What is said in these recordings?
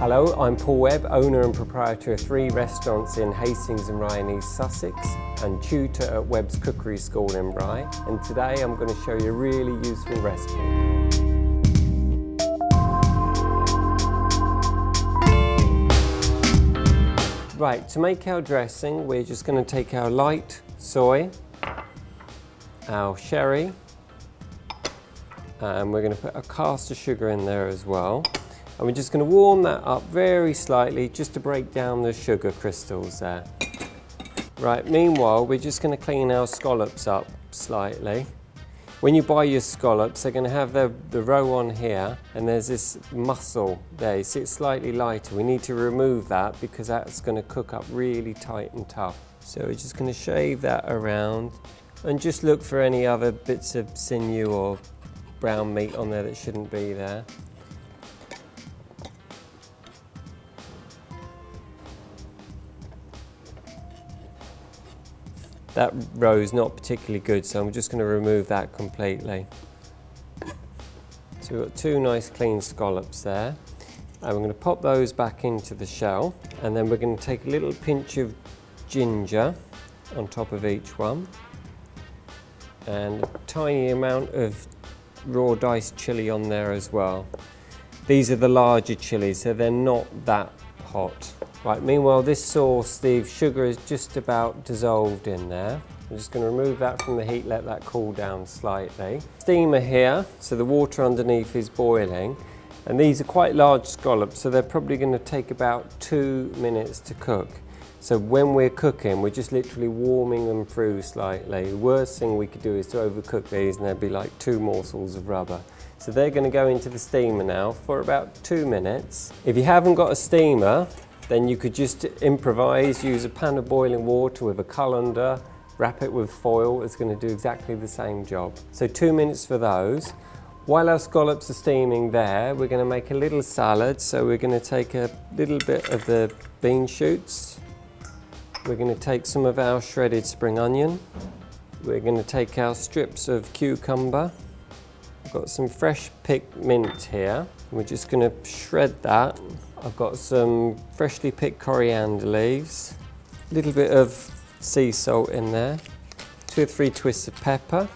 Hello, I'm Paul Webb, owner and proprietor of 3 restaurants in Hastings and Rye in East Sussex and tutor at Webb's Cookery School in Rye. And today I'm going to show you a really useful recipe. Right, to make our dressing, we're just going to take our light soy, our sherry, and we're going to put a caster sugar in there as well. And we're just going to warm that up very slightly just to break down the sugar crystals there. Right, meanwhile, we're just going to clean our scallops up slightly. When you buy your scallops, they're going to have the roe on here, and there's this muscle there. You see it's slightly lighter. We need to remove that because that's going to cook up really tight and tough. So we're just going to shave that around and just look for any other bits of sinew or brown meat on there that shouldn't be there. That roe is not particularly good, so I'm just going to remove that completely. So we've got 2 nice clean scallops there. And we're going to pop those back into the shell, and then we're going to take a little pinch of ginger on top of each one, and a tiny amount of raw diced chilli on there as well. These are the larger chilies, so they're not that hot. Right, meanwhile this sauce, the sugar is just about dissolved in there. I'm just going to remove that from the heat, let that cool down slightly. Steamer here, so the water underneath is boiling. And these are quite large scallops, so they're probably going to take about 2 minutes to cook. So when we're cooking, we're just literally warming them through slightly. The worst thing we could do is to overcook these and there'd be like 2 morsels of rubber. So they're going to go into the steamer now for about 2 minutes. If you haven't got a steamer, then you could just improvise, use a pan of boiling water with a colander, wrap it with foil. It's going to do exactly the same job. So 2 minutes for those. While our scallops are steaming there, we're going to make a little salad. So we're going to take a little bit of the bean shoots. We're going to take some of our shredded spring onion. We're going to take our strips of cucumber. I've got some fresh picked mint here. We're just going to shred that. I've got some freshly picked coriander leaves, a little bit of sea salt in there, 2 or 3 twists of pepper,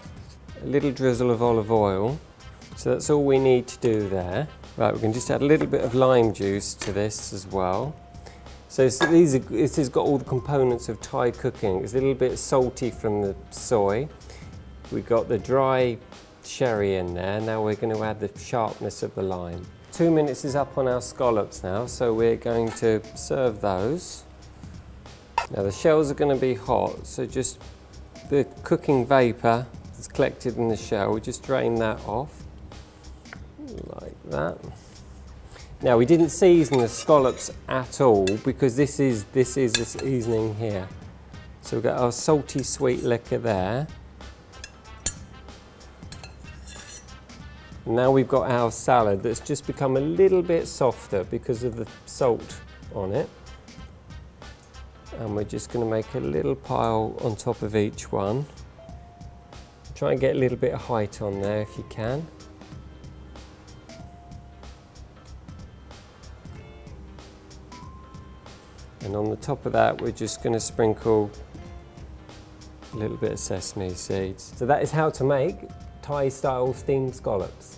a little drizzle of olive oil. So that's all we need to do there. Right, we can just add a little bit of lime juice to this as well. So this has got all the components of Thai cooking. It's a little bit salty from the soy. We've got the dry sherry in there. Now we're going to add the sharpness of the lime. 2 minutes is up on our scallops now, so we're going to serve those. Now the shells are going to be hot, so just the cooking vapour that's collected in the shell, we just drain that off, like that. Now we didn't season the scallops at all because this is the seasoning here. So we've got our salty sweet liquor there. Now we've got our salad that's just become a little bit softer because of the salt on it. And we're just going to make a little pile on top of each one. Try and get a little bit of height on there if you can. And on the top of that, we're just going to sprinkle a little bit of sesame seeds. So that is how to make Thai-style steamed scallops.